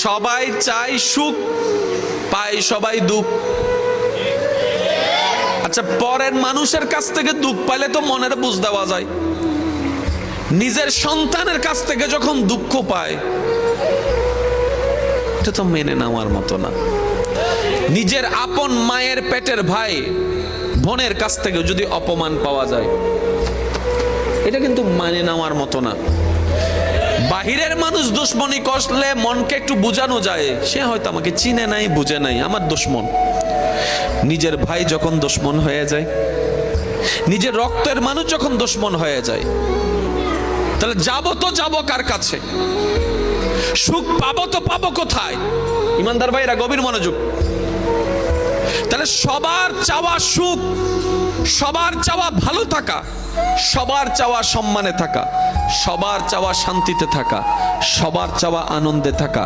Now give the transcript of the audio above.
সবাই চায় সুখ, পায় সবাই দুঃখ। আচ্ছা, পরের মানুষের কাছ থেকে দুঃখ পাইলে তো মনের বুঝ দেওয়া যায়, নিজের সন্তানের কাছ থেকে যখন দুঃখ পায় এটা তো মেনে নেওয়ার মতো না। নিজের আপন মায়ের পেটের ভাই বোনের কাছ থেকে যদি অপমান পাওয়া যায় এটা কিন্তু মানে নেওয়ার মতো না। বাহিরের মানুষ দুশ্মনী করলে মনকে একটু বোঝানো যায়, সে হয়তো আমাকে চিনে নাই, বুঝে নাই, আমার দুশ্মন। নিজের ভাই যখন দুশ্মন হয়ে যায়, নিজের রক্তের মানুষ যখন দুশ্মন হয়ে যায়, তাহলে যাবো তো যাবো কার কাছে? সুখ পাবো তো পাবো কোথায়? ইমানদার ভাইরা গভীর মনোযোগ। তাহলে সবার চাওয়া সুখ, সবার চাওয়া ভালো থাকা, সবার চাওয়া সম্মানে থাকা, সবার চাওয়া শান্তিতে থাকা, সবার চাওয়া আনন্দে থাকা।